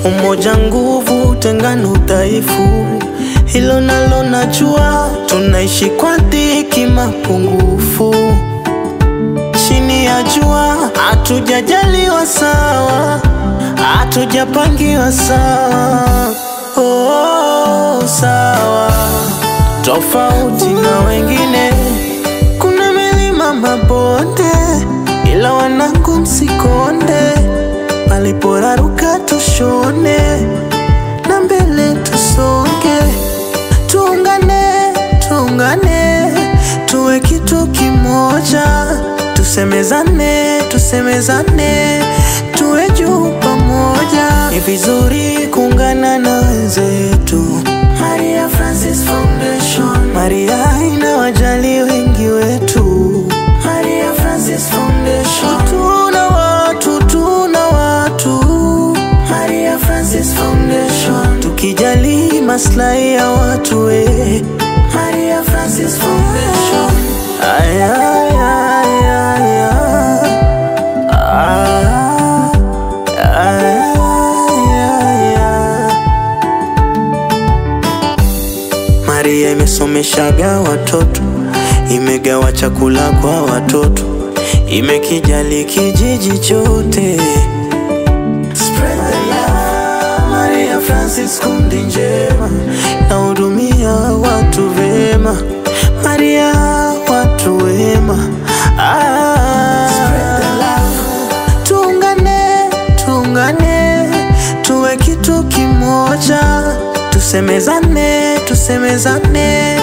Umoja nguvu, utengano udhaifu, hilo nalo najua. Tunaishi kwa dhiki, mapungufu, chini ya jua. Hatujajaliwa sawa, hatujapangiwa sawa. Oh, sawa, tofauti na wengine. Kuna milima, mabonde, ila wanangu msikonde. Paliporaruka tushone, na mbele tusonge. Tuungane, tuungane, tuwe kitu kimoja. Tusemezane, tusemezane, tuwe juu pamoja. Ni vizuri kuungana na wenzetu. Maria Francis Foundation, Maria inawajali wengi wetu. Maria Francis Foundation, tuna watu, tuna watu. Maria Francis Foundation, tukijali maslahi ya watu we. Maria Francis Foundation, ay, ay, ay, ay, ay. Maria imesomeshaga watoto, imegawa chakula kwa watoto, imekijali kijiji chote. Spread the love. Maria Francis kundi njema, nahudumia watu vema. Maria watu wema. Spread the love. Tuungane, tuungane, tuwe kitu kimoja. Tusemezane, tusemezane,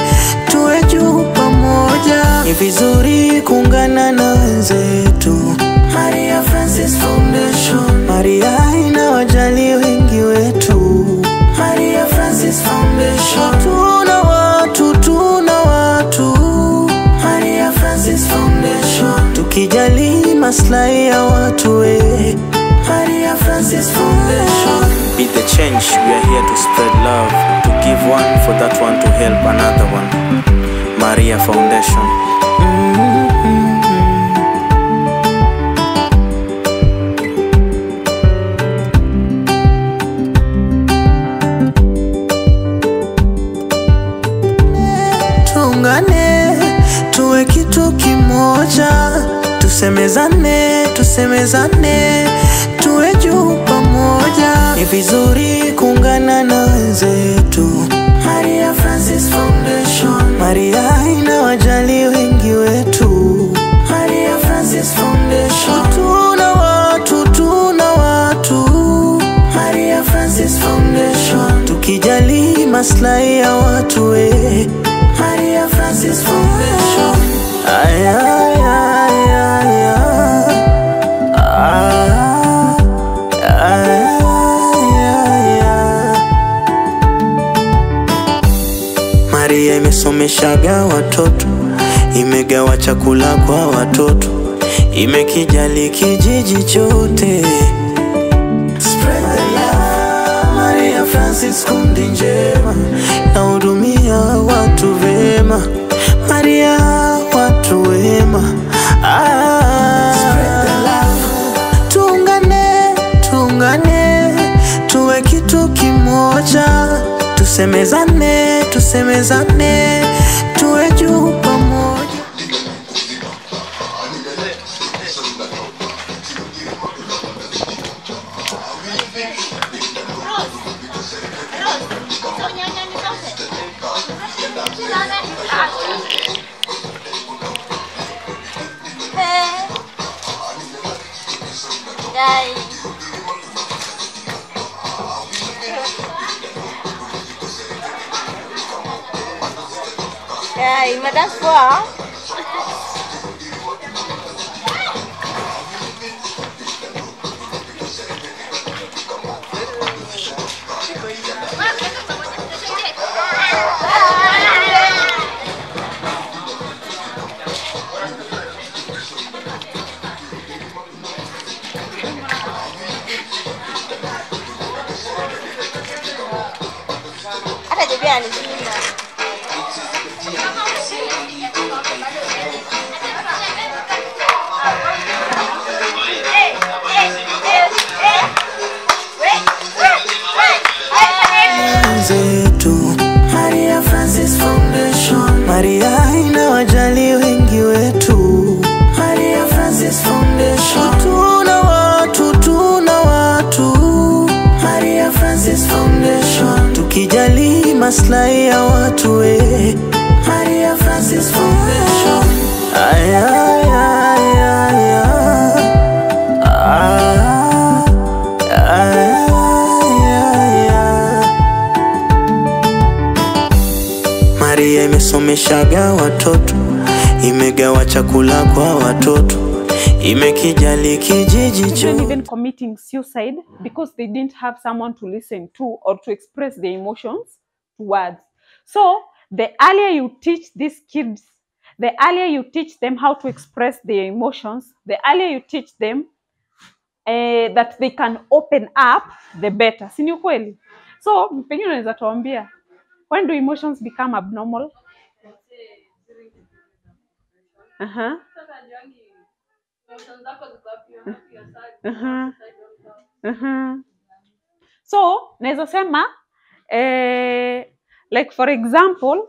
tuwe juu pamoja. Ni vizuri kuungana na wenzetu. Maria Francis Foundation, Maria inawajali wengi wetu. Maria Francis Foundation, tuna watu, tuna watu. Maria Francis Foundation, tukijali maslahi ya watu we. Maria Francis Foundation. Be the change, we are here to spread love, to give one for that one to help another one. Maria Foundation. Tuungane, tuwe kitu kimoja. Tusemezane, tusemezane, tuwe juu pamoja. Ni vizuri kuungana na wenzetu. Maria Francis Foundation, Maria inawajali wengi wetu. Maria Francis Foundation, tuna watu, tuna watu. Maria Francis Foundation, tukijali maslahi ya watu we. Maria Francis Foundation, ay, ay, ay, ay, ay. Maria imesomeshaga watoto, imegawa chakula kwa watoto, imekijali kijiji chote. Spread the love. Maria Francis kundi njema, nahudumia watu vema. Maria watu wema. Spread the love. Tuungane, tuungane, tuwe kitu kimoja. Tusemezane, tusemezane, tuwe juu pamoja. Il m'a d'un fois. Hata jebia ni zima. Hey, hey, hey, hey. Wait, wait. maslahi ya watu Maria Francis Foundation. Aya, aya, aya, aya. Maria imesomeshaga watoto, imegawa chakula kwa watoto, imekijali kijiji children even committing suicide because they didn't have someone to listen to or to express their emotions to words. So the earlier you teach these kids, the earlier you teach them how to express their emotions, the earlier you teach them that they can open up, the better. Si ni ukweli? So pengine unaweza tuambia, when do emotions become abnormal? So naweza sema like for example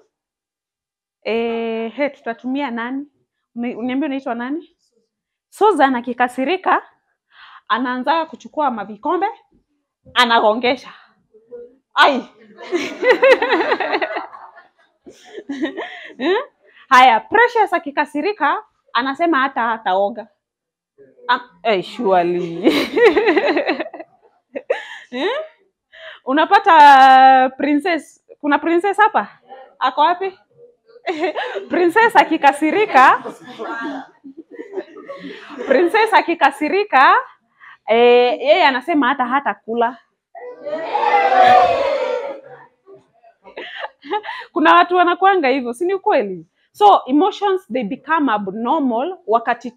tutatumia nani? Uniambie unaitwa nani? Susan akikasirika anaanza kuchukua mavikombe anagongesha. Ai. Haya, Precious akikasirika anasema hataoga. Surely. Unapata princess, kuna princess hapa? Ako wapi? Princess akikasirika yeye anasema hata kula. Kuna watu wanakuanga hivyo, si ni kweli? So emotions they become abnormal wakati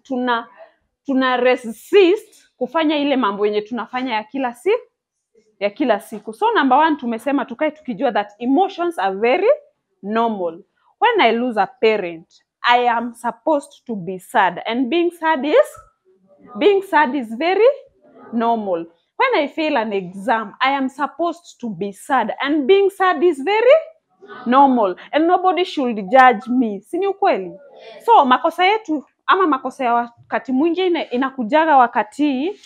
tuna resist kufanya ile mambo yenye tunafanya ya kila siku. So number 1 tumesema tukae tukijua that emotions are very normal. When I lose a parent, I am supposed to be sad, and being sad is very normal. When I fail an exam, I am supposed to be sad, and being sad is very normal, and nobody should judge me. Si ni ukweli? So makosa yetu ama makosa ya wakati mwingine inakujaga wakati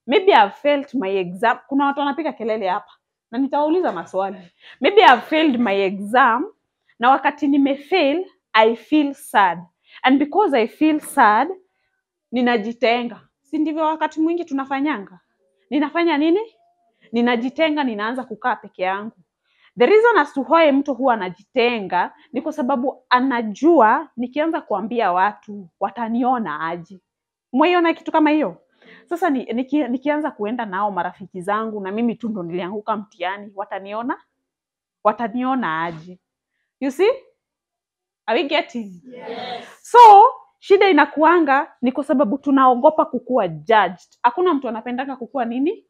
maybe I've failed my exam. Kuna watu wanapiga kelele hapa na nitawauliza maswali. Maybe I've failed my exam, na wakati nimefail I feel sad, and because I feel sad ninajitenga. Si ndivyo wakati mwingi tunafanyanga? Ninafanya nini? Ninajitenga, ninaanza kukaa peke yangu. The reason as to why mtu huwa anajitenga ni kwa sababu anajua nikianza kuambia watu wataniona aje. Umeiona kitu kama hiyo? Sasa nikianza kuenda nao marafiki zangu na mimi tu ndo nilianguka mtihani, wataniona aje. You see? Are we getting? Yes. So shida inakuanga ni kwa sababu tunaogopa kukua judged. Hakuna mtu anapendanga kukua nini?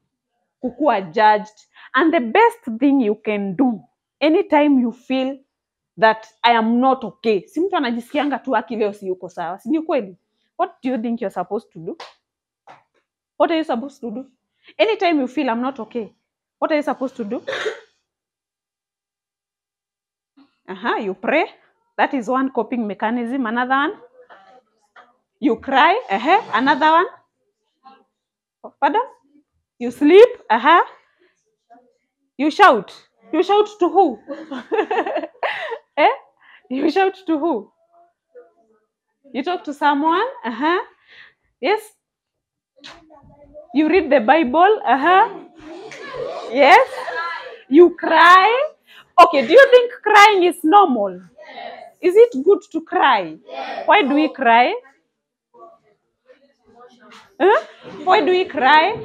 Kukua judged. And the best thing you can do anytime you feel that I am not okay. Si mtu anajisikianga tu leo si yuko sawa. Si ni kweli? What do you think you're supposed to do? What are you supposed to do? Anytime you feel I'm not okay, what are you supposed to do? You pray. That is one coping mechanism. Another one, you cry. Another one, pardon? You sleep. You shout. You shout to who? You shout to who? You talk to someone. Yes. You read the Bible. Yes. You cry. Okay, do you think crying is normal? Yes. Is it good to cry? Yes. Why do we cry? Why do we cry?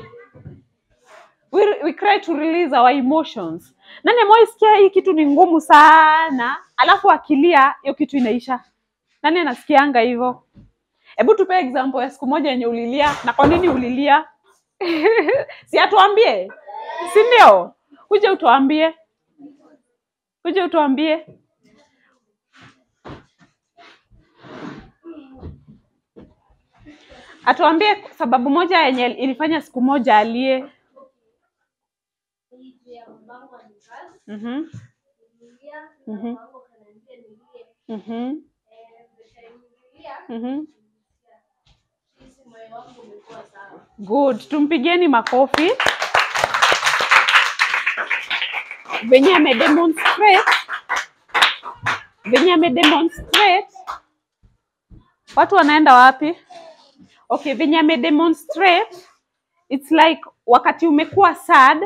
We cry to release our emotions. Nani ameisikia hii kitu ni ngumu sana, alafu akilia hiyo kitu inaisha? Nani anasikianga hivyo? Hebu tupe example ya siku moja yenye ulilia, na kwa nini ulilia? Si atuambie? Si ndio? Uje utuambie. Atuambie sababu moja yenye ilifanya siku moja alie. Good, tumpigeni makofi. Venye amedemonstrate venye amedemonstrate, watu wanaenda wapi? Okay, venye amedemonstrate, it's like wakati umekuwa sad,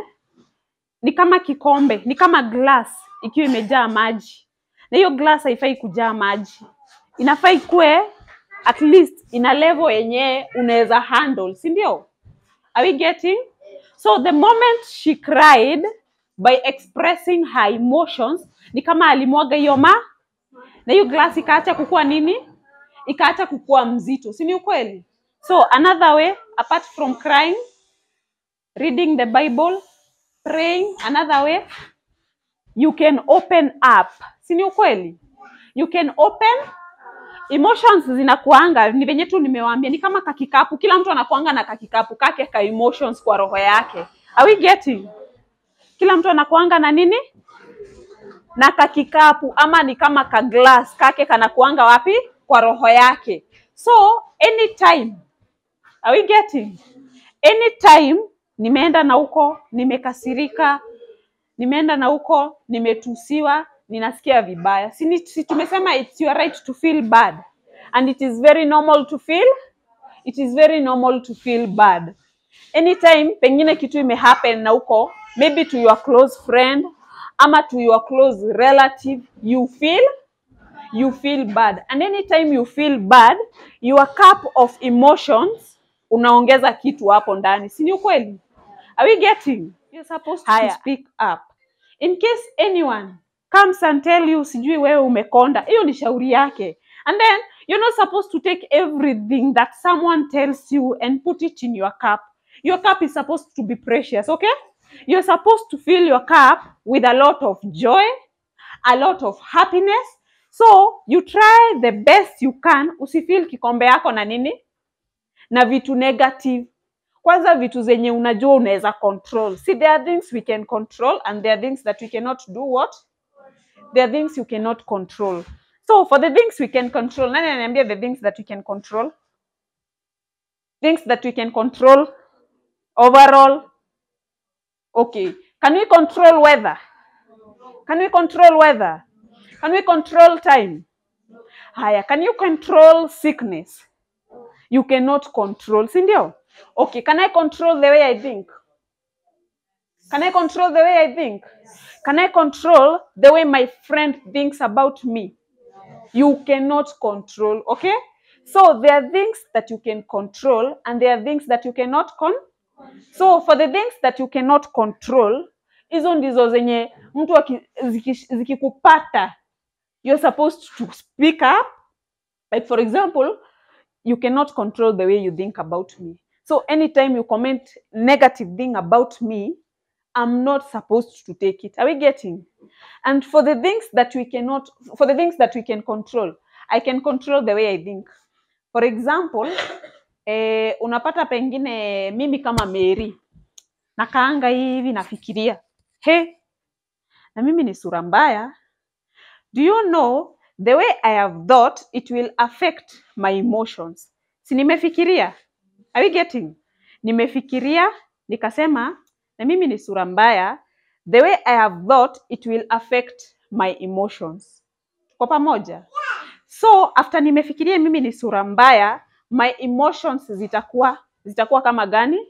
ni kama kikombe, ni kama glass ikiwa imejaa maji. Na hiyo glass haifai kujaa maji. Inafai kuwe at least ina level yenye unaweza handle, si ndio? Are we getting? So the moment she cried by expressing her emotions, ni kama alimwaga hiyo na hiyo glass ikaacha kukua nini? Ikaacha kukua mzito, si ni ukweli? So another way, apart from crying, reading the Bible, praying, another way, you can open up. Si ni ukweli? You can open. Emotions zinakuanga, ni venye tu nimewaambia, ni kama kakikapu. Kila mtu anakuanga na kakikapu kake ka emotions kwa roho yake. Are we getting? Kila mtu anakuanga na nini? Na kakikapu, ama ni kama ka glass kake kanakuanga wapi? Kwa roho yake. So anytime, are we getting? Anytime nimeenda na huko, nimekasirika, nimeenda na huko, nimetusiwa, ninasikia vibaya. Si tumesema it's your right to feel bad. And it is very normal to feel. It is very normal to feel bad. Anytime pengine kitu imehappen na huko, maybe to your close friend, ama to your close relative, you feel bad. And anytime you feel bad, your cup of emotions, unaongeza kitu hapo ndani. Si ni ukweli? Are we getting? You're supposed to speak up. In case anyone comes and tell you, sijui wewe umekonda, hiyo ni shauri yake. And then, you're not supposed to take everything that someone tells you and put it in your cup. Your cup is supposed to be precious, okay? You're supposed to fill your cup with a lot of joy, a lot of happiness. So, you try the best you can, usifeel kikombe yako na nini? Na vitu negative. Kwanza vitu zenye unajua unaweza control. See, there are things we can control and there are things that we cannot do what? There are things you cannot control. So, for the things we can control, nani ananiambia the things that we can control? Things that we can control overall. Okay. Can we control weather? Can we control weather? Can we control time? Haya, can you control sickness? You cannot control. Si ndio? Okay, can I control the way I think? Can I control the way I think? Can I control the way my friend thinks about me? You cannot control, okay? So there are things that you can control and there are things that you cannot So for the things that you cannot control, hizo ndizo zenye mtu zikikupata, you're supposed to speak up. Like for example, you cannot control the way you think about me. So anytime you comment negative thing about me, I'm not supposed to take it. Are we getting? And for the things that we cannot, for the things that we can control, I can control the way I think. For example, unapata pengine mimi kama Mary, nakaanga hivi nafikiria, na mimi ni sura mbaya. Do you know the way I have thought it will affect my emotions? Si nimefikiria? Are we getting? Nimefikiria, nikasema, na mimi ni sura mbaya, the way I have thought it will affect my emotions. Kwa pamoja. So, after nimefikiria mimi ni sura mbaya, my emotions zitakuwa kama gani?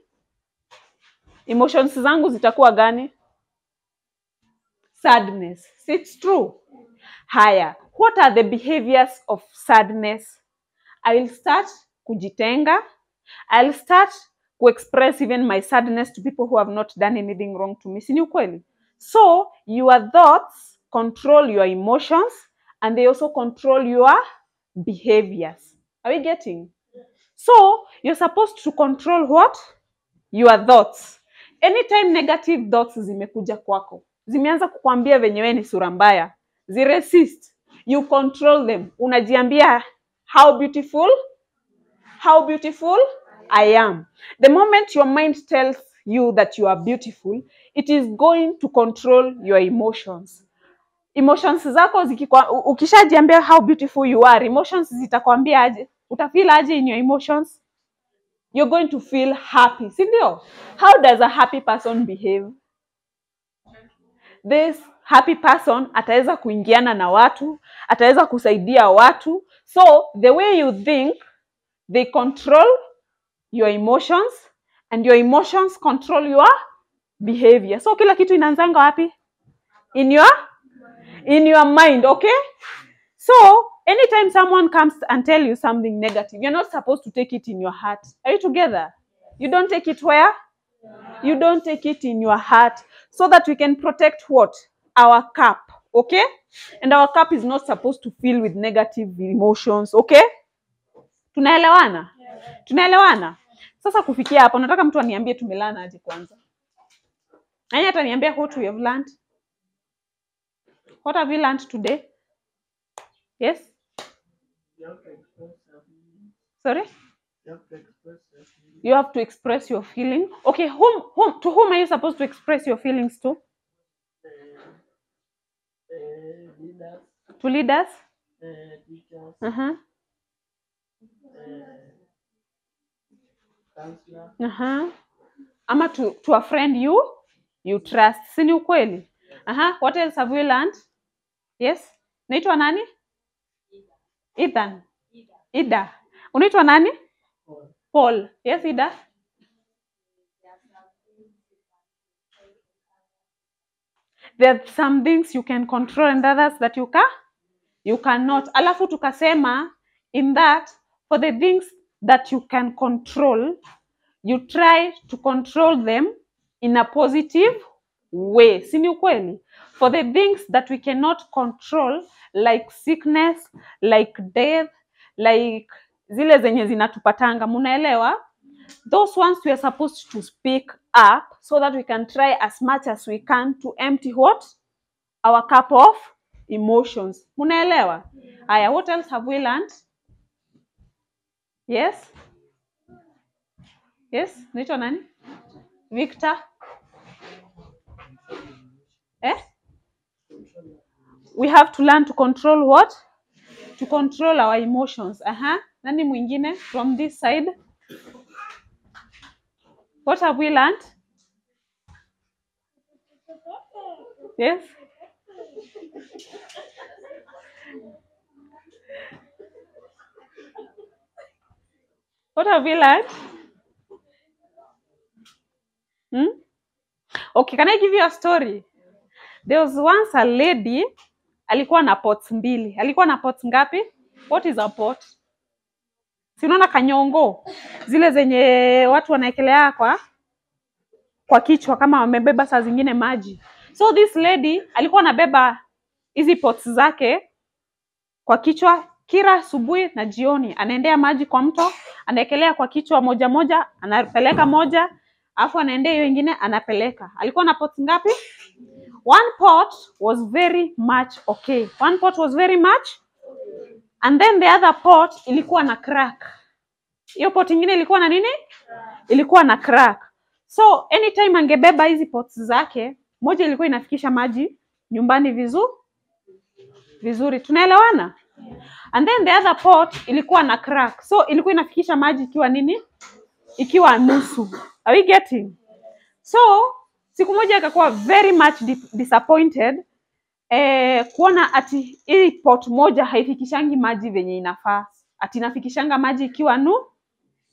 Emotions zangu zitakuwa gani? Sadness. It's true. Haya, what are the behaviors of sadness? I will start kujitenga. I'll start to express even my sadness to people who have not done anything wrong to me. Si ni ukweli? So, your thoughts control your emotions and they also control your behaviors. Are we getting? So, you're supposed to control what? Your thoughts. Anytime negative thoughts zimekuja kwako, zimeanza kukwambia venye wewe ni sura mbaya, ziresist. You control them. Unajiambia, how beautiful I am. The moment your mind tells you that you are beautiful, it is going to control your emotions. Emotions zako ukishajiambia how beautiful you are, emotions zitakwambia aje? Utafeel aje in your emotions? You're going to feel happy. Si ndio? How does a happy person behave? this happy person ataweza kuingiana na watu, ataweza kusaidia watu. So the way you think, they control your emotions, and your emotions control your behavior. So kila kitu inaanzanga wapi? In your mind, okay? So anytime someone comes and tell you something negative, you're not supposed to take it in your heart. Are you together? You don't take it where? You don't take it in your heart, so that we can protect what? Our cup, okay? And our cup is not supposed to fill with negative emotions, okay? Tunaelewana? Tunaelewana? Sasa kufikia hapo, nataka mtu aniambie tumelana aje kwanza. Nani ataniambia what we have learned? What have you learned today? Yes? Sorry? You have to express your feeling. Okay, to whom are you supposed to express your feelings to? To leaders? Uh-huh. Uh-huh. Ama to a friend you trust. Si ni ukweli? Uh-huh. What else have we learned? Yes? Naitwa nani? Ethan. Ida. Unaitwa nani? Paul. Yes, Ida? There are some things you can control and others that you cannot. Alafu tukasema in that, for the things that you can control, you try to control them in a positive way. Si ni ukweli? For the things that we cannot control, like sickness, like death, like zile zenye zinatupatanga, munaelewa? Those ones we are supposed to speak up so that we can try as much as we can to empty what? Our cup of emotions. Munaelewa? Aya, what else have we learned? Yes? Yes? Naitwa nani? Victor? We have to learn to control what? To control our emotions. Nani mwingine from this side? What have we learned? Yes? What have we learned? Okay, can I give you a story? There was once a lady, alikuwa na pots mbili. Alikuwa na pots ngapi? What is a pot? Si unaona kanyongo? Zile zenye watu wanaekelea kwa kichwa kama wamebeba saa zingine maji. So this lady alikuwa anabeba hizi pots zake kwa kichwa kila asubuhi na jioni. Anaendea maji kwa mto, anaekelea kwa kichwa moja moja, anapeleka moja, afu anaendea hiyo nyingine anapeleka. Alikuwa na pots ngapi? One pot was very much okay. One pot was very much. And then the other pot ilikuwa na crack. Hiyo pot nyingine ilikuwa na nini? Ilikuwa na crack. So anytime angebeba hizi pots zake, moja ilikuwa inafikisha maji nyumbani vizuri. Tunaelewana? And then the other pot ilikuwa na crack. So ilikuwa inafikisha maji ikiwa nini? Ikiwa nusu. Are we getting? So siku moja akakuwa very much disappointed kuona ati hii pot moja haifikishangi maji venye inafaa. Ati inafikishanga maji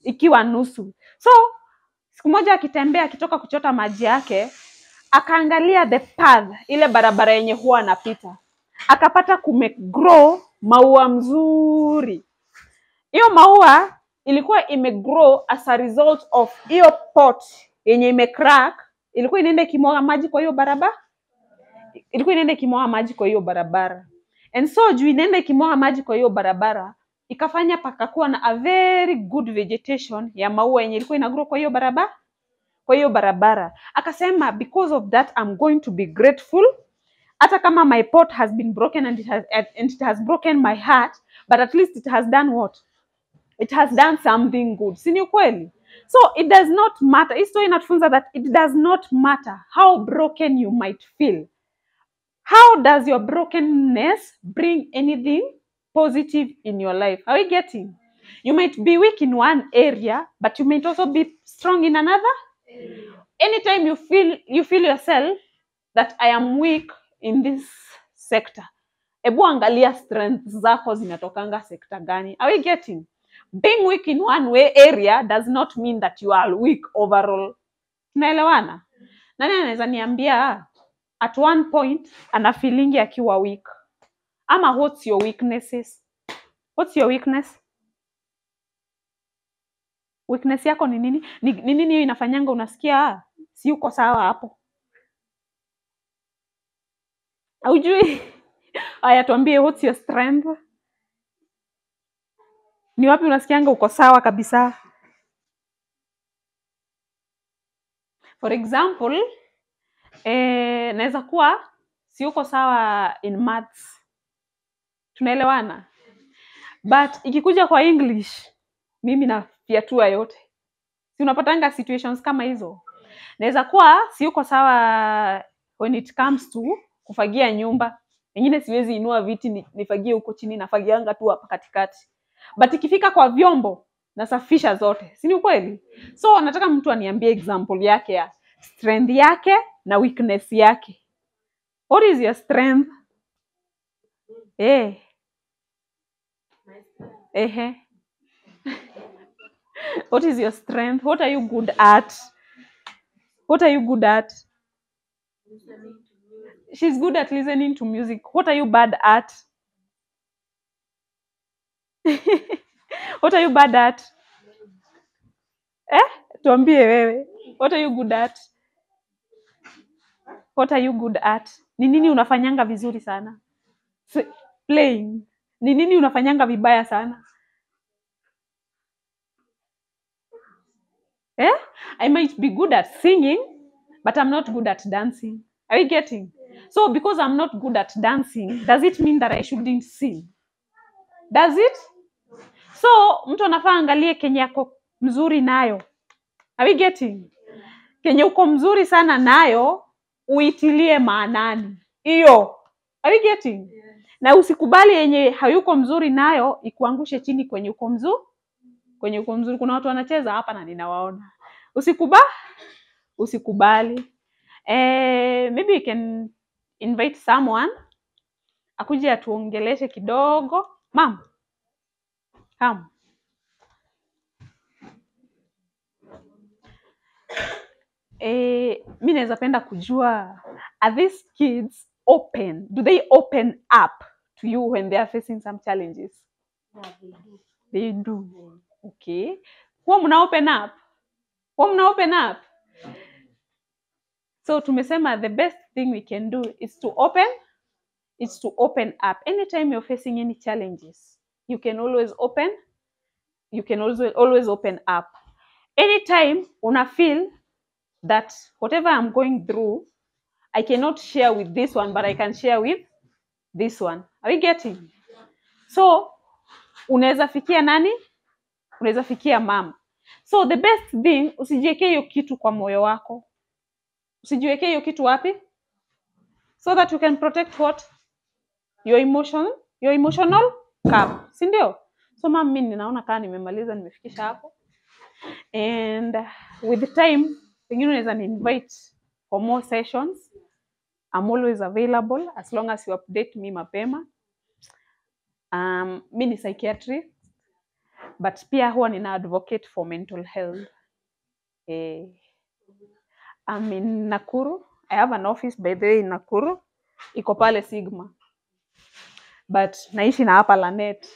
ikiwa nusu. So siku moja akitembea akitoka kuchota maji yake, akaangalia the path, ile barabara yenye huwa anapita. Akapata kumegrow maua mzuri. Hiyo maua ilikuwa imegrow as a result of hiyo pot yenye imecrack. Ilikuwa inaenda ikimwaga maji kwa hiyo barabara. And so juu inaenda ikimwaga maji kwa hiyo barabara, ikafanya pakakuwa na a very good vegetation ya maua yenye ilikuwa inagrow kwa hiyo barabara. Akasema, because of that I'm going to be grateful. Hata kama my pot has been broken and it has broken my heart, but at least it has done what? It has done something good. Si ni ukweli? So it does not matter. History inatufunza that it does not matter how broken you might feel. How does your brokenness bring anything positive in your life? Are we getting? You might be weak in one area, but you might also be strong in another. Anytime you feel yourself that I am weak in this sector, ebu angalia strengths zako zinatokanga sector gani. Are we getting? Being weak in one way area does not mean that you are weak overall. Tunaelewana? Nani anaweza niambia at one point ana feeling akiwa weak? Ama what's your weaknesses? What's your weakness? Weakness yako ni nini? Ni nini hiyo inafanyanga unasikia si uko sawa hapo? Haujui? Aya, tuambie what's your strength? Ni wapi unasikianga uko sawa kabisa? For example, naweza kuwa si uko sawa in maths. Tunaelewana? But ikikuja kwa English, mimi nafiatua yote. Si unapatanga situations kama hizo? Naweza kuwa si uko sawa when it comes to kufagia nyumba. Wengine siwezi inua viti nifagie huko chini, nafagianga tu hapa katikati. But ikifika kwa vyombo, nasafisha zote. Si ni ukweli? So nataka mtu aniambie example yake ya strength yake na weakness yake. What is your strength? What is your strength? What are you good at? What are you good at? She's good at listening to music. What are you bad at? What are you bad at? Tuambie wewe. What are you good at? What are you good at? Ni nini unafanyanga vizuri sana? Playing. Ni nini unafanyanga vibaya sana? I might be good at singing, but I'm not good at dancing. Are you getting? So because I'm not good at dancing, does it mean that I shouldn't sing? Does it? So mtu anafaa angalie kenye yako mzuri nayo. Are we getting? Kenye uko mzuri sana nayo, uitilie maanani. Iyo. Are we getting? Yeah. Na usikubali yenye hayuko mzuri nayo, ikuangushe chini kwenye uko mzuri. Kwenye uko mzuri. Kuna watu wanacheza hapa na ninawaona. Usikubali. Maybe you can invite someone akuje atuongeleshe kidogo. Mom, come. Mimi naweza penda kujua, are these kids open? Do they open up to you when they are facing some challenges? Yeah, they do. They do. Okay. Huwa mna open up? Huwa mna open up? So tumesema the best thing we can do is to open up. Anytime you're facing any challenges, you can always open. You can always open up. Anytime una feel that whatever I'm going through, I cannot share with this one, but I can share with this one. Are we getting? So, unaweza fikia nani? Unaweza fikia mama. So, the best thing, usijiwekee hiyo kitu kwa moyo wako. Usijiwekee hiyo kitu wapi? So that you can protect what? Your emotional cup. Si ndio? So, mama, mimi ninaona kama nimemaliza, nimefikisha hapo. And with the time, pengine unaweza invite for more sessions. I'm always available as long as you update me mapema. Mimi ni psychiatrist, but pia huwa nina advocate for mental health. I'm in Nakuru. I have an office by the way in Nakuru. Iko pale Sigma. But naishi na hapa Lanet.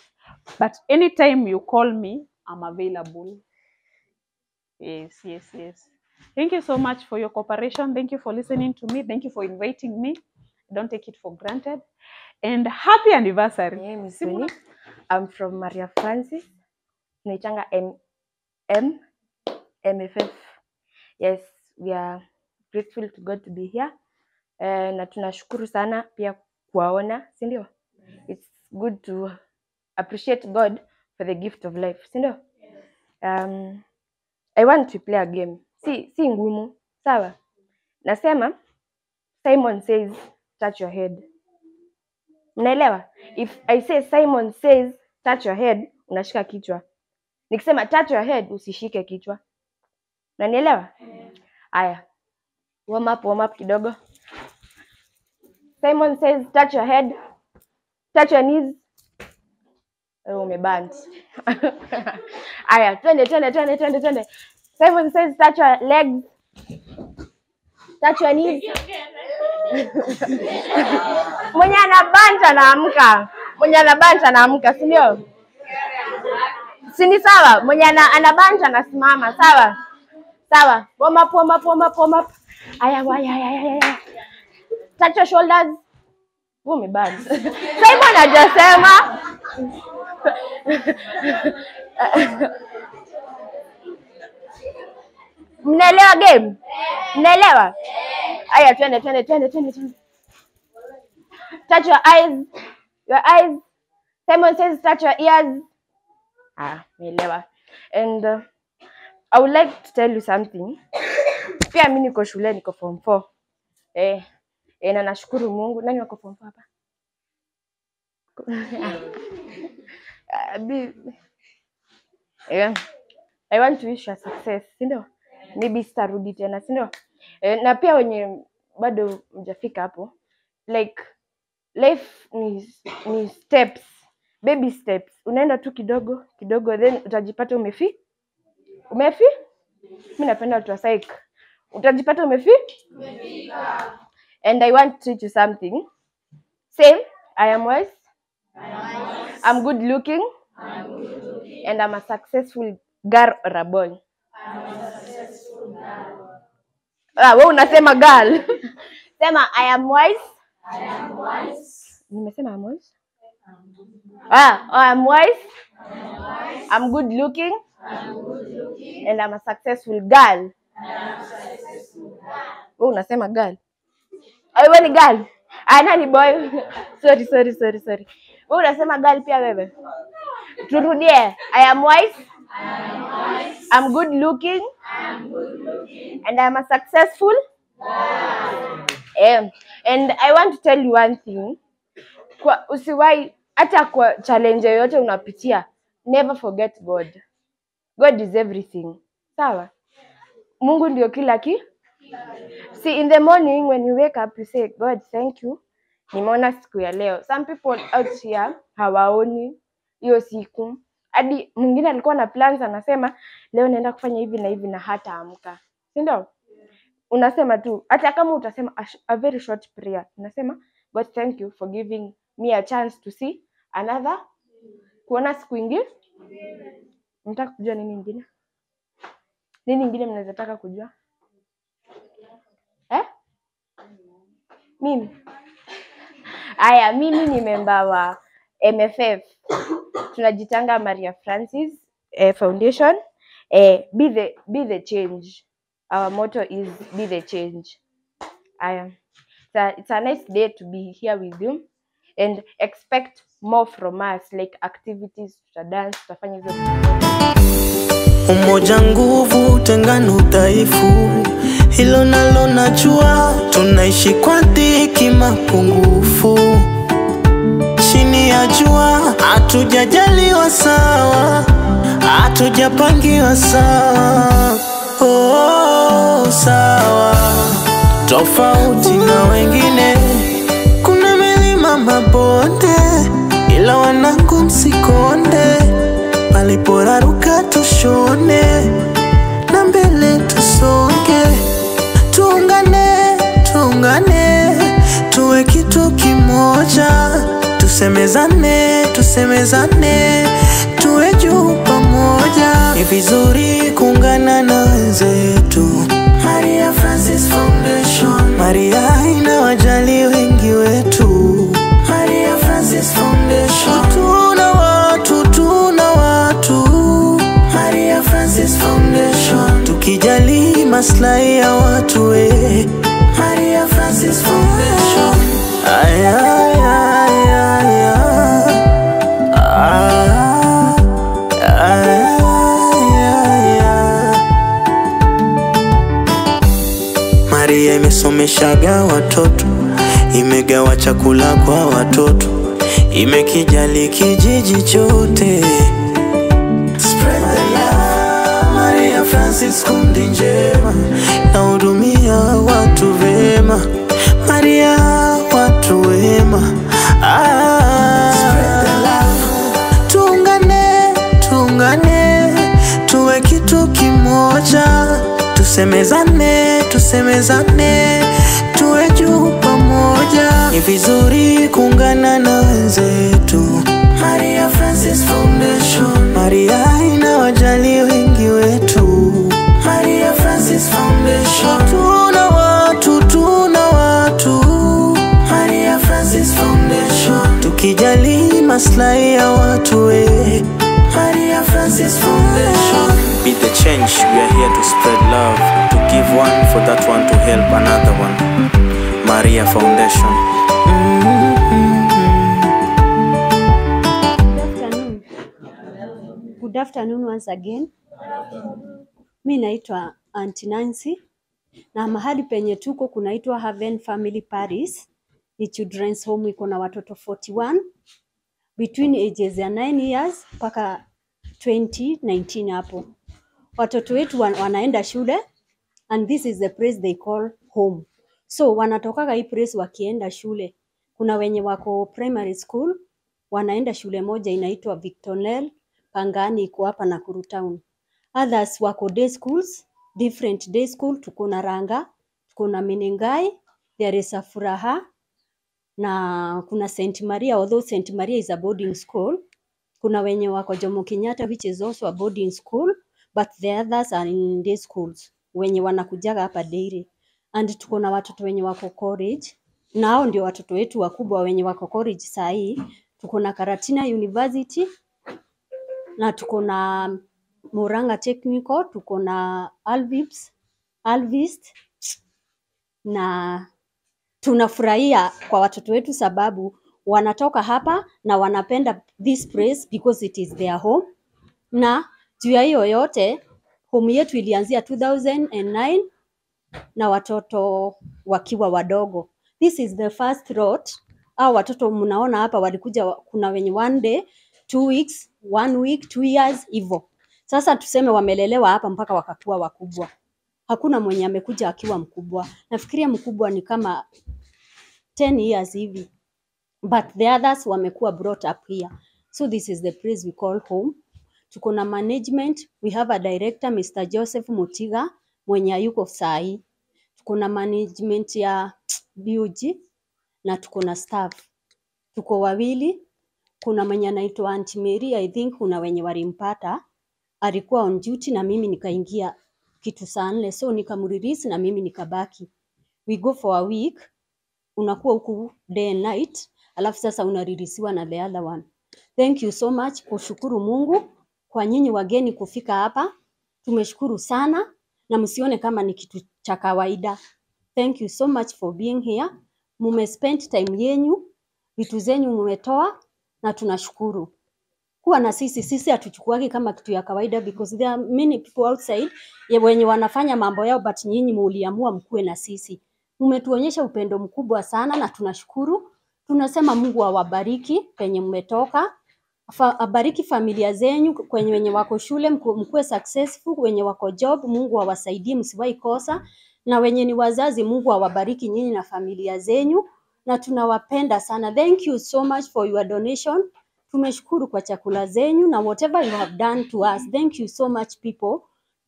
But anytime you call me, I'm available. Yes. Thank you so much for your cooperation. Thank you for listening to me. Thank you for inviting me. I don't take it for granted. And happy anniversary. My name is Winnie. I'm from Maria Francis. Naitanga MFF. Yes, we are grateful to God to be here. Na tunashukuru sana pia kuwaona, si ndio? It's good to appreciate God for the gift of life, si ndio? I want to play a game. Si ngumu, sawa? Nasema Simon says touch your head. Mnaelewa? If I say Simon says touch your head, unashika kichwa. Nikisema touch your head, usishike kichwa. Unanielewa? Aya. Warm up kidogo. Simon says touch your head, touch your knees. Umeband. Aya, twende. Simon says touch your legs, touch your knees. Mwenye anabanta anaamka, si ndio? Si ni sawa? Mwenye anabanta anasimama, sawa? Sawa. Warm up. Aya. Touch your shoulders. Umeband. Simon hajasema. Mnaelewa game? Mnaelewa? Aya, twende. Touch your eyes. Simon says touch your ears. Mnaelewa. And I would like to tell you something. Pia mimi niko shule, niko form 4. Na nashukuru Mungu. Nani wako form 4 hapa? I want to wish you success, si ndio? Maybe sitarudi tena, si ndio? Na pia wenye bado mjafika hapo, like life ni steps, baby steps. Unaenda tu kidogo then utajipata umefi. Mimi napenda watu wa psych. Utajipata umefika. And I want to teach you something. Say, I am wise. I'm good looking. And I'm a successful girl or a boy. Wewe unasema girl. Sema I am wise. Nimesema I'm wise. I'm wise. I'm good looking. And I'm a successful girl. Wewe unasema girl. Wewe ni girl. Nani boy? Sorry. Wewe unasema girl pia wewe. Turudie. I am wise. I'm good looking. And I'm a successful. And I want to tell you one thing. Usiwahi hata kwa challenge yoyote unapitia, never forget God. God is everything. Sawa? Mungu ndio kila kitu. See, in the morning when you wake up, you say, God, thank you. Nimeona siku ya leo. Some people out here hawaoni hiyo siku. Hadi mwingine alikuwa na plans anasema leo naenda kufanya hivi na hivi na hata amka. Si ndio? Unasema tu, hata kama utasema a very short prayer, unasema God, thank you for giving me a chance to see another, kuona siku ingine. Mnataka kujua nini ingine? Nini ingine mnaweza taka kujua? Mimi. Mimi ni member wa MFF. Tunajitanga Maria Francis Foundation. Be the change. Our motto is be the change. It's a nice day to be here with you and expect more from us, like activities, dance, tutafanya hizo. Umoja nguvu, tengano udhaifu, hilo nalo najua. Tunaishi kwa dhiki, mapungufu, chini ya jua. Hatujajaliwa sawa, hatujapangiwa sawa. Sawa, tofauti na wengine. Kuna milima mabonde, ila wanangu msikonde. Paliporaruka tushone, na mbele tusonge. Tuungane, tuwe kitu kimoja. Tusemezane, tuwe juu pamoja. Ni vizuri kuungana na wenzetu. Maria Francis Foundation. Maria inawajali wengi wetu. Maria Francis Foundation. Tuna watu. Maria Francis Foundation. Tukijali maslahi ya watu we. Maria Francis Foundation. Maria imesomeshaga watoto, imegawa chakula kwa watoto, imekijali kijiji chote. Spread the love. Maria Francis kundi njema, na hudumia watu vema. Maria watu tusemezane, tusemezane, tuwe juu pamoja. Ni vizuri kuungana na wenzetu. Maria Francis Foundation, Maria inawajali wengi wetu. Maria Francis Foundation, tuna watu. Maria Francis Foundation, tukijali maslahi ya watu we. Maria Francis Foundation. Be the change, we are here to spread love, to give one for that one to help another one. Maria Foundation. Good afternoon once again. Mi naitwa Auntie Nancy na mahali penye tuko kunaitwa Haven Family Paris. Ni children's home, iko na watoto 41 between ages ya 9 years mpaka 2019 hapo. Watoto wetu wanaenda shule and this is the place they call home. So wanatokaga hii place wakienda shule. Kuna wenye wako primary school wanaenda shule moja inaitwa Victornel Pangani, iko hapa Nakuru town. Others wako day schools, different day school. Tuko na Ranga, tuko na Menengai, there is a Furaha, na kuna St. Maria, although St. Maria is a boarding school. Kuna wenye wako Jomo Kenyatta which is also a boarding school, but the others are in day schools wenye wanakujaga hapa daily. And tuko na watoto wenye wako college, na hao ndio watoto wetu wakubwa wenye wako college saa hii. Tuko na Karatina University, na tuko na Murang'a Technical, tuko na Alvist, na tunafurahia kwa watoto wetu sababu wanatoka hapa na wanapenda this place because it is their home. Na juu ya hiyo yote, home yetu ilianzia 2009 na watoto wakiwa wadogo. This is the first lot. Hao watoto mnaona hapa walikuja, kuna wenye 1 day, 2 weeks, 1 week, 2 years hivyo. Sasa tuseme wamelelewa hapa mpaka wakakuwa wakubwa. Hakuna mwenye amekuja akiwa mkubwa. Nafikiria mkubwa ni kama 10 years hivi. But the others wamekuwa brought up here. So this is the place we call home. Tuko na management, we have a director Mr. Joseph Mutiga mwenye yuko sahi. Tuko na management ya BUG na tuko na staff. Tuko wawili, kuna mwenye anaitwa Auntie Mary, I think kuna wenye walimpata. Alikuwa on duty na mimi nikaingia kitu saa 4, so nikamrelease na mimi nikabaki. We go for a week, unakuwa huku day and night, alafu sasa unareleasiwa na the other one. Thank you so much, kushukuru Mungu kwa nyinyi wageni kufika hapa. Tumeshukuru sana na msione kama ni kitu cha kawaida. Thank you so much for being here. Spend time yenyu, vitu zenyu mmetoa na tunashukuru. Kuwa na sisi hatuchukuagi kama kitu ya kawaida because there are many people outside wenye wanafanya mambo yao, but nyinyi muliamua mkuwe na sisi. Mmetuonyesha upendo mkubwa sana na tunashukuru. Tunasema Mungu awabariki penye mmetoka. Abariki familia zenyu, kwenye wenye wako shule mkuwe successful, wenye wako job Mungu awasaidie msiwahi kosa, na wenye ni wazazi Mungu awabariki nyinyi na familia zenyu, na tunawapenda sana. Thank you so much for your donation. Tumeshukuru kwa chakula zenyu na whatever you have done to us. Thank you so much people.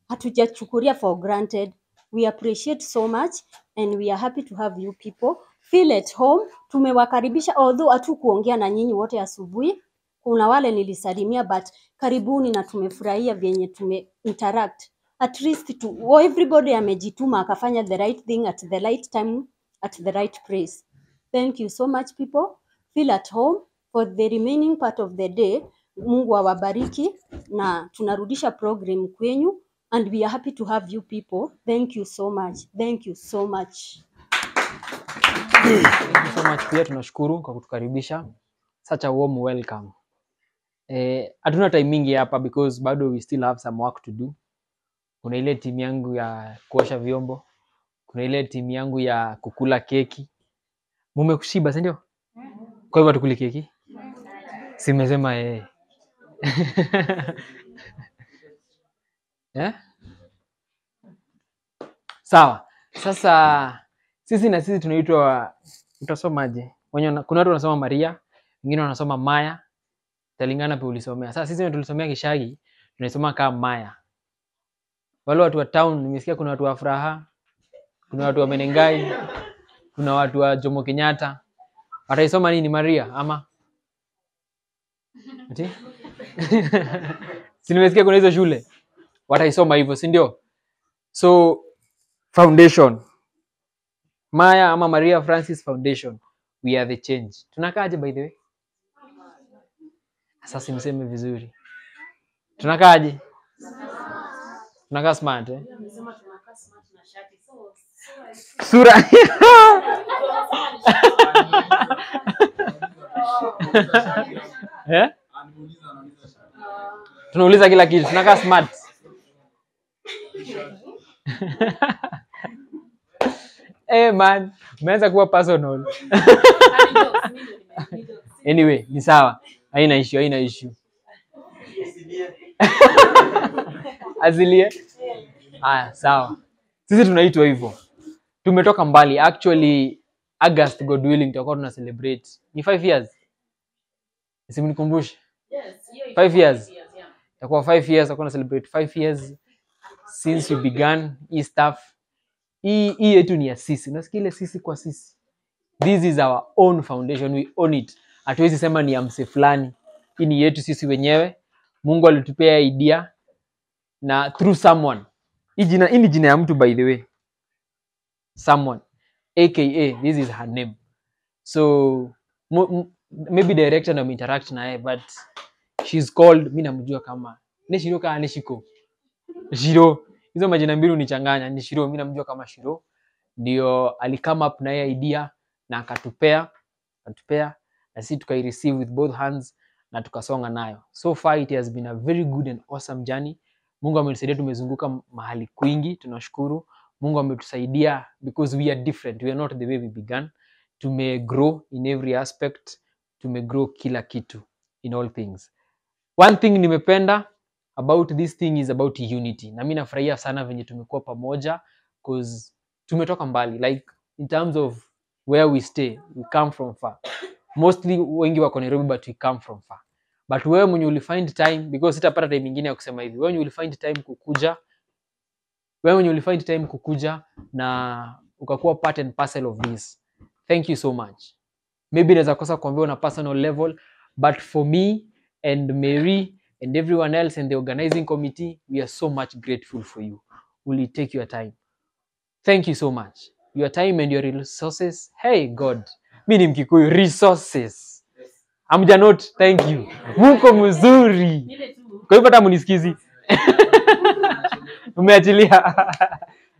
Hatujachukulia for granted. We appreciate so much and we are happy to have you people. Feel at home. Tumewakaribisha, although hatukuongea na nyinyi wote asubuhi. Kuna wale nilisalimia, but karibuni na tumefurahia vyenye interact. At least everybody amejituma akafanya the right thing at the right time at the right place. Thank you so much people. Feel at home for the remaining part of the day. Mungu awabariki na tunarudisha program kwenyu and we are happy to have you people. Thank you so much. Thank you so much. Thank you so much. Pia tunashukuru kwa kutukaribisha. Such a warm welcome. Hatuna time mingi hapa because bado we still have some work to do. Kuna ile timu yangu ya kuosha vyombo. Kuna ile timu yangu ya kukula keki. Mumekushiba, si ndio? Kwa hivyo tukule keki. Simesema Sawa. Sasa sisi tunaitwa, utasomaje? Kuna watu wanasoma Maria, wengine wanasoma Maya. Talingana pe ulisomea. Sasa sisi tulisomea Kishagi, tunasoma kama Maya. Wale watu wa town nimesikia kuna watu wa Furaha, kuna watu wa Menengai, kuna watu wa Jomo Kenyatta. Wataisoma nini Maria ama? Ati? Si nimesikia kuna hizo shule. Wataisoma hivyo, si ndio? So foundation. Maya ama Maria Francis Foundation. We are the change. Tunakaaje by the way? Sasa simseme vizuri. Tunakaaje? Tunakaa smart eh? Sura. Eh? Tunauliza kila kitu, tunakaa smart. Man, umeanza kuwa personal. Anyway, ni sawa. Haina issue. Azilie? Sawa. Sisi tunaitwa hivyo. Tumetoka mbali. Actually, August, God willing, tutakuwa tuna celebrate. Ni 5 years. Simnikumbushe. Yes, 5 years. Itakuwa 5 years, tutakuwa tuna celebrate 5 years since we began hii stuff. Hii yetu ni ya sisi. Unasikia ile sisi kwa sisi. This is our own foundation. We own it. Hatuwezi sema ni ya mse fulani. Hii ni yetu sisi wenyewe. Mungu alitupea idea na through someone. Hii ni jina ya mtu by the way. Someone. AKA, this is her name. So, maybe director na interact na yeye, but she's called, mimi namjua kama Neshiro ka Neshiko. Shiro. Hizo majina mbili unichanganya. Ni Shiro, mimi namjua kama Shiro. Ndio alikame up na yeye idea na akatupea na sisi tukai receive with both hands na tukasonga nayo. So far it has been a very good and awesome journey. Mungu ametusaidia, tumezunguka mahali kwingi, tunashukuru. Mungu ametusaidia because we are different. We are not the way we began. Tumegrow in every aspect. Tumegrow kila kitu in all things. One thing nimependa about this thing is about unity. Na mimi nafurahia sana venye tumekuwa pamoja because tumetoka mbali. Like in terms of where we stay, we come from far. Mostly wengi wako Nairobi but we come from far. But wewe mwenye uli find time, because sitapata time nyingine ya kusema hivi. Wewe mwenye uli find time kukuja na ukakuwa part and parcel of this. Thank you so much. Maybe naweza kosa kuambia on a personal level, but for me and Mary and everyone else in the organizing committee, we are so much grateful for you. Will you take your time? Thank you so much. Your time and your resources. Hey God, mimi ni Mkikuyu, resources. Amja note, thank you. Muko mzuri. Kwa hivyo hata munisikizi. Umeachilia.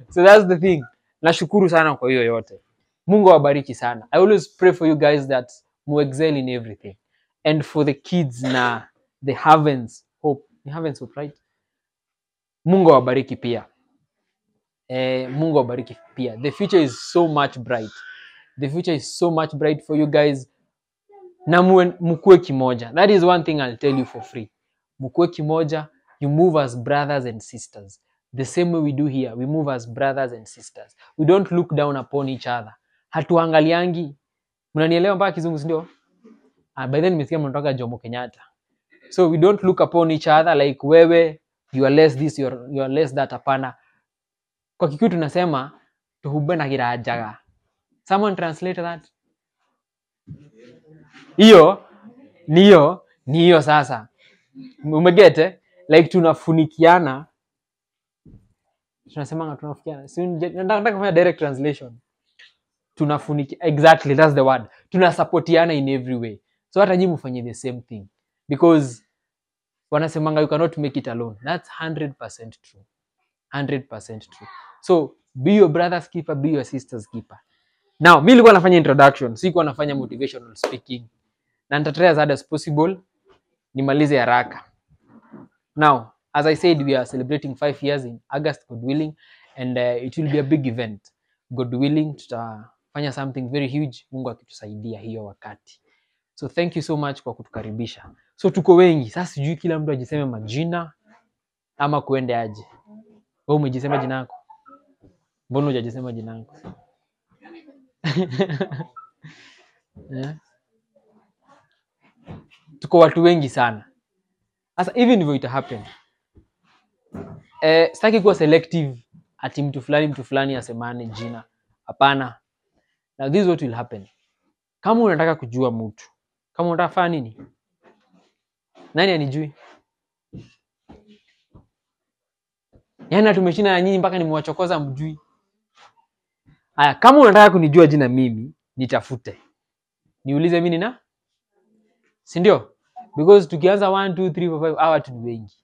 So that's the thing. Nashukuru sana kwa hiyo yote. Mungu awabariki sana. I always pray for you guys that mu excel in everything. And for the kids na the Havens Hope. The Havens Hope, right? Mungu awabariki pia. Mungu awabariki pia. The future is so much bright. The future is so much bright for you guys. Na mukue kimoja. That is one thing I'll tell you for free. Mukue kimoja. You move as brothers and sisters. The same way we do here. We move as brothers and sisters. We don't look down upon each other. Hatuangaliangi. Mnanielewa mpaka kizungu ndio? By then nimesikia mnatoka Jomo Kenyatta. So we don't look upon each other like wewe you are less this, you are less that, hapana. Kwa Kikuyu tunasema tuhubena kirajaga. Someone translate that? Niyo sasa. Umegete? Like tunafunikiana. Tunasema tunafukiana. Si nataka kufanya direct translation. Tunafuniki, exactly, that's the word. Tunasupportiana in every way. So hata nyinyi mfanye the same thing. Because wanasemanga you cannot make it alone. That's 100% true. 100% true. So be your brother's keeper, be your sister's keeper. Now, mimi nilikuwa nafanya introduction, sikuwa nafanya motivational speaking. Na nitatry as hard as possible nimalize haraka. Now, as I said, we are celebrating 5 years in August, God willing, and it will be a big event. God willing, tutafanya something very huge, Mungu akitusaidia hiyo wakati. So thank you so much kwa kutukaribisha. So tuko wengi, sasa sijui kila mtu ajiseme majina ama kuende aje. Wewe umejisema jina lako? Mbona hujajisema jina lako? Yeah. Tuko watu wengi sana. Sasa hivi ndivyo ita happen. Sitaki kuwa selective ati mtu fulani asemane jina. Hapana. Now this is what will happen. Kama unataka kujua mtu, kama unataka fanya nini? Nani anijui? Yaani tumeshinda na nyinyi mpaka nimewachokoza mjui. Haya, kama unataka kunijua jina mimi, nitafute. Niulize mimi nina? Si ndio? Because tukianza 1 2 3 4 5 hawa watu ni wengi.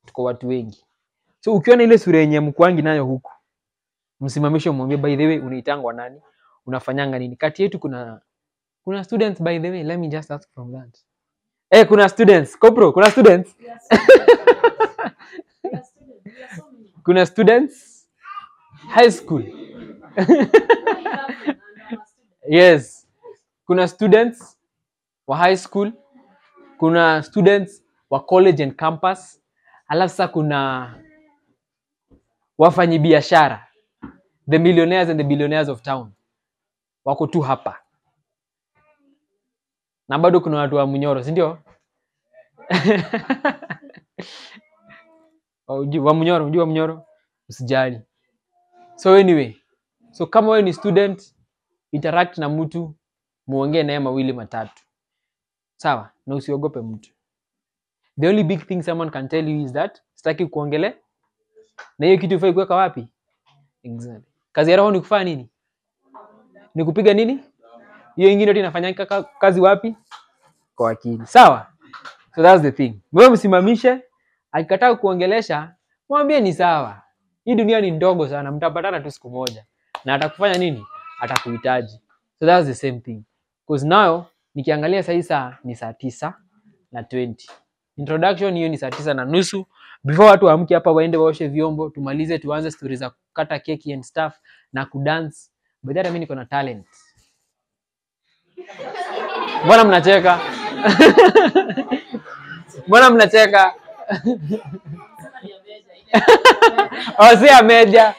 Tuko watu wengi. So ukiona ile sura yenye mkwangi nayo huku, msimamishe umwambie by the way unaitangwa nani? Unafanyanga nini? Kati yetu kuna students by the way, let me just ask from that. Kuna students, Kopro, kuna students? Yes. Kuna students high school. Yes. Kuna students wa high school, kuna students wa college and campus, alafu sasa kuna wafanyi biashara, the millionaires and the billionaires of town. Wako tu hapa. Na bado kuna watu wa Munyoro, si ndio? Wa Munyoro, unajua Munyoro? Usijali. So anyway, so kama wewe ni student, interact na mtu, muongee naye mawili matatu. Sawa? Na usiogope mtu. The only big thing someone can tell you is that sitaki kuongele. Na hiyo kitu ufai kuweka wapi? Exactly. Kazi ya roho ni kufanya nini? Ni kupiga nini? Hiyo ingine ndio inafanyika kazi wapi? Kwa akili. Sawa? So that's the thing. Wewe msimamishe, akikataa kuongelesha, mwambie ni sawa. Hii dunia ni ndogo sana, mtapatana tu siku moja. Na atakufanya nini? Atakuhitaji. So that's the same thing. Because now nikiangalia saa ni saa 9:20. Introduction hiyo ni saa 9:30. Before watu waamke hapa waende waoshe vyombo, tumalize tuanze stories za kukata keki and stuff na kudance. By that mimi niko na talent. Mbona mnacheka? Mbona mnacheka? Si ameja.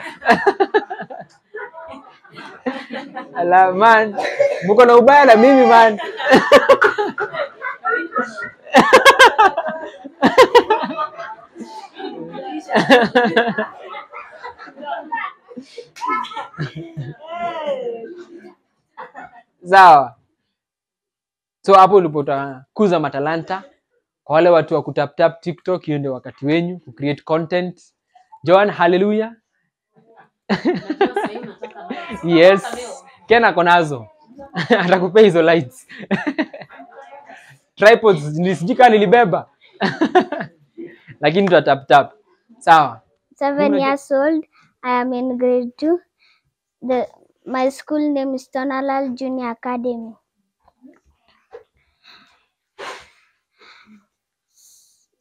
Ala man, mko na ubaya na mimi man. Sawa. So hapo ulipota kuza matalanta. Kwa wale watu wa kutap TikTok, hiyo ndio wakati wenyu ku create content. Joan, hallelujah. Yes. Kena konazo. Atakupea hizo lights. Tripods nisijika nilibeba. Lakini tutatap. Sawa. 7 years old. I am in grade 2. My school name is Tonalal Junior Academy.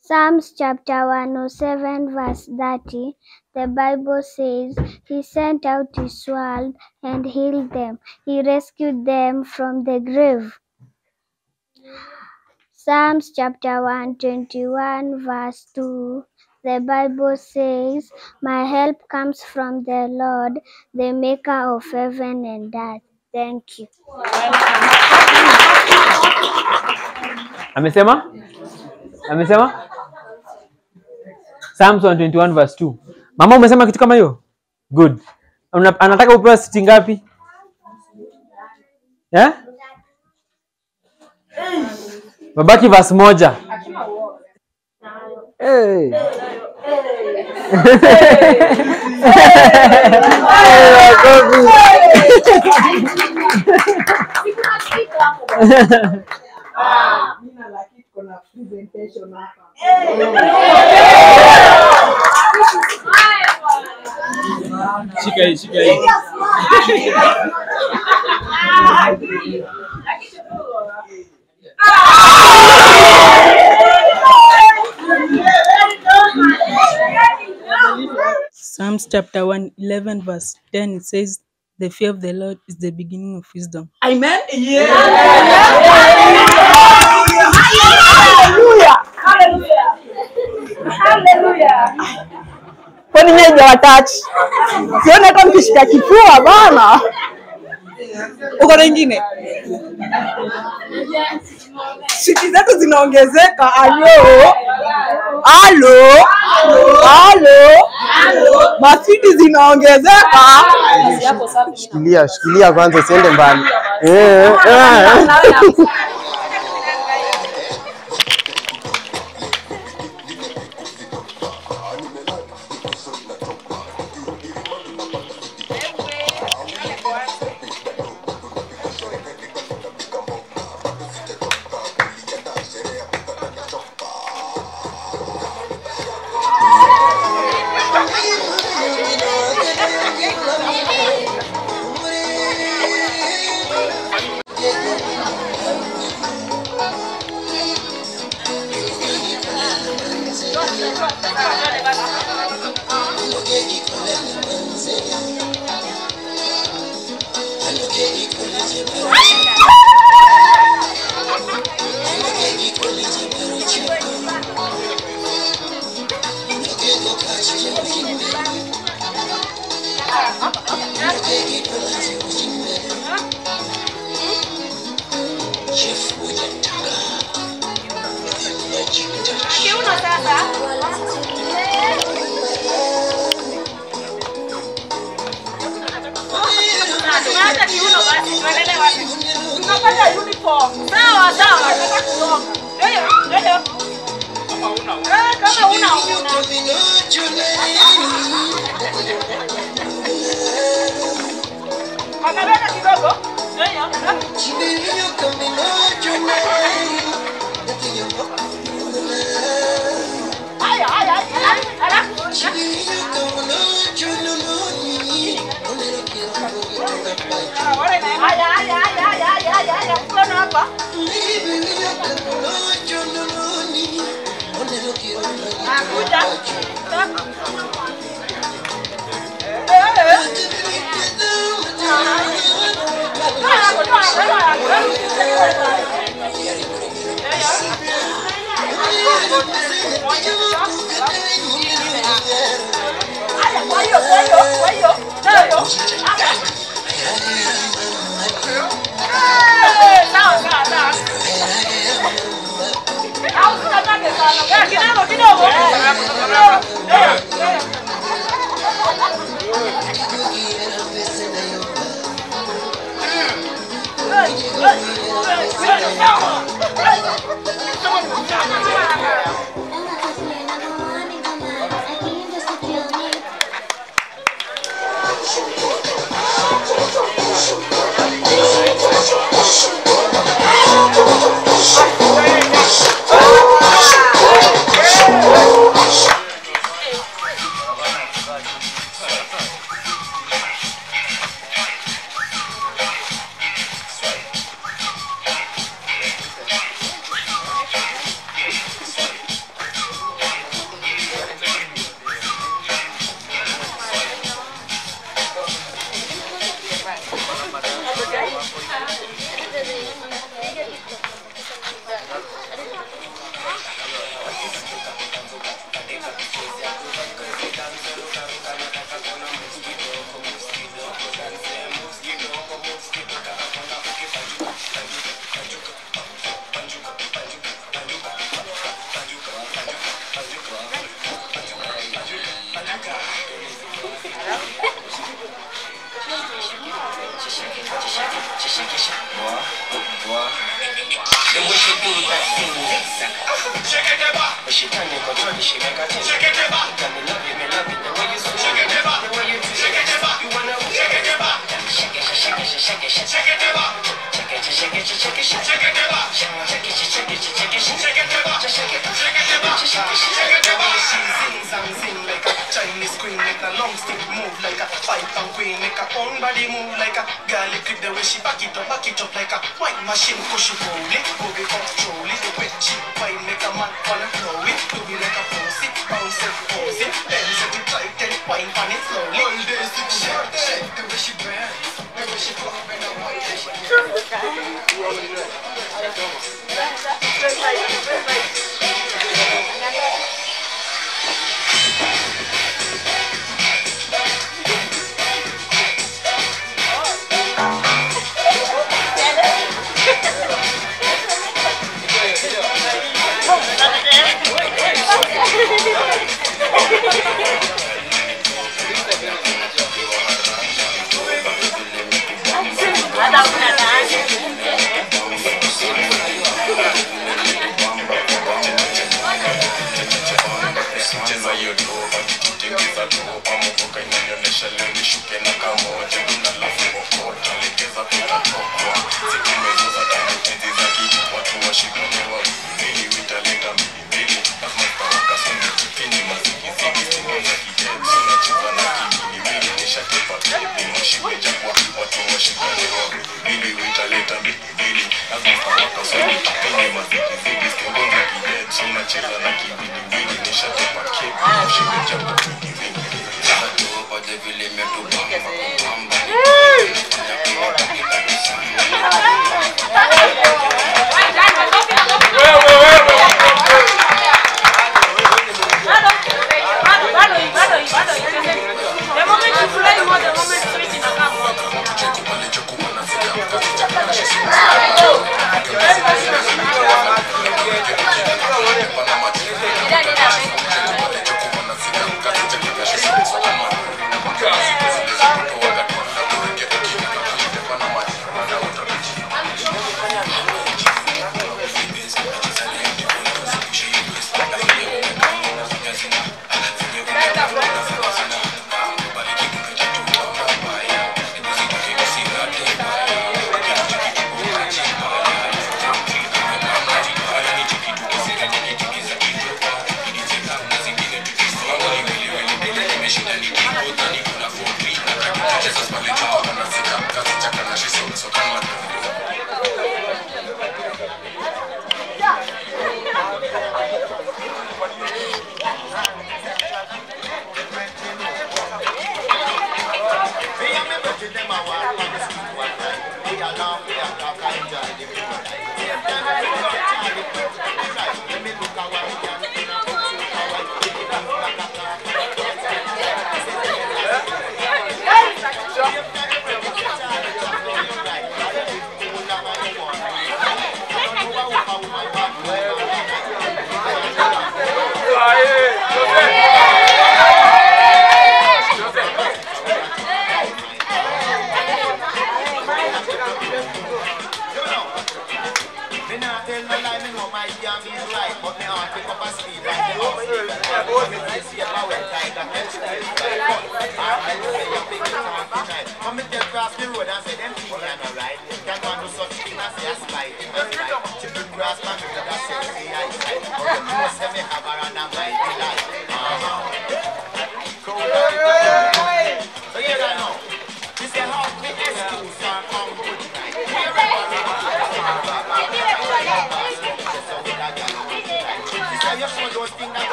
Psalms chapter 107 verse 30, the Bible says, He sent out His word and healed them. He rescued them from the grave. Psalms chapter 121 verse 2, the Bible says, My help comes from the Lord, the maker of heaven and earth. Thank you. Amesema? Psalms 121 verse 2. Mama umesema kitu kama hiyo? Good. Anataka upewe siti ngapi? Babaki verse 1. Hey. Shika hii. Psalms chapter 111 verse 10, it says, The fear of the Lord is the beginning of wisdom. Amen. Yeah. Hallelujah. Kwani nyeje watach? Sione kama mkishika kifua bana. Uko na ingine? Shiki zetu zinaongezeka. Halo. Masiti zinaongezeka. Shikilia kwanza usiende mbali.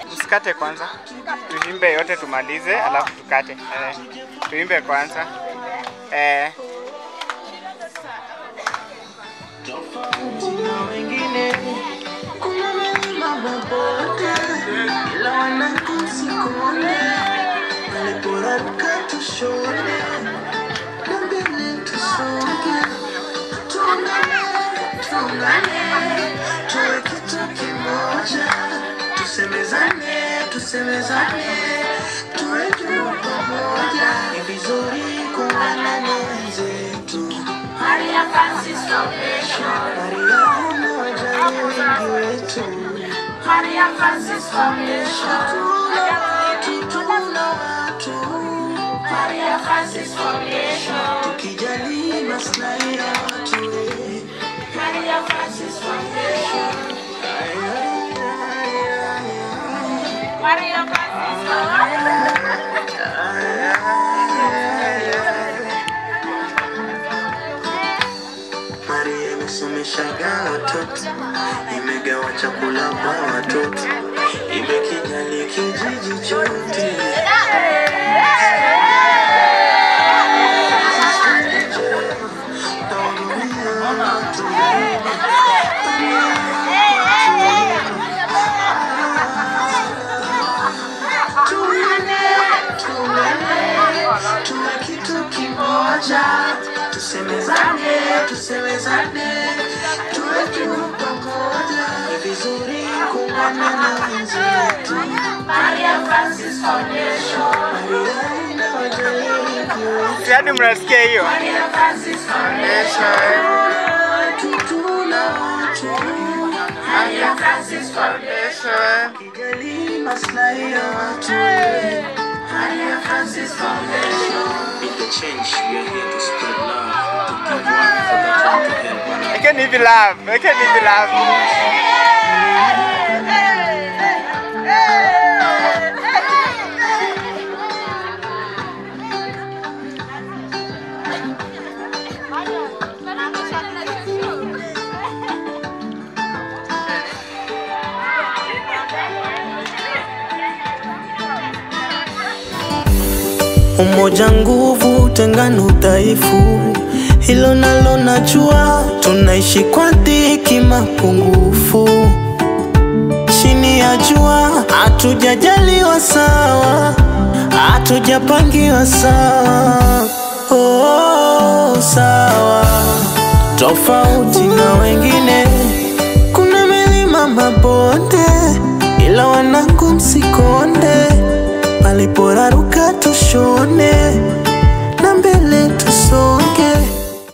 Tusikate kwanza. Tuimbe yote tumalize alafu tukate. Tuimbe kwanza. Tusemezane, tuwe pamoja, ni vizuri kuungana na wenzetu. Maria Francis Foundation, Maria umoja ni wingi wetu. Maria Francis Foundation, tuna watu. Maria Francis Foundation, tukijali maslahi ya watu. Maria Francis Foundation. Maria Francis Maria imesomeshaga watoto, imegawa chakula kwa watoto, imekijali kijiji chote. Tusemezane, tuwe pamoja, ni vizuri kuungana na wenzetu. Maria Francis Foundation, Maria inawajali wengi. Hadi mnasikia hiyo? Maria Francis Foundation, tuna watu. Maria Francis Foundation, kijali maslahi ya watu. Maria Francis Foundation. Make a change, we are here to spread love, to give one for that one to help another. I can't even laugh. I can't even laugh. Umoja nguvu, tengano udhaifu, hilo nalo najua. Tunaishi kwa dhiki mapungufu, chini ya jua, hatujajaliwa sawa, hatujapangiwa sawa. Oh, sawa, tofauti na wengine,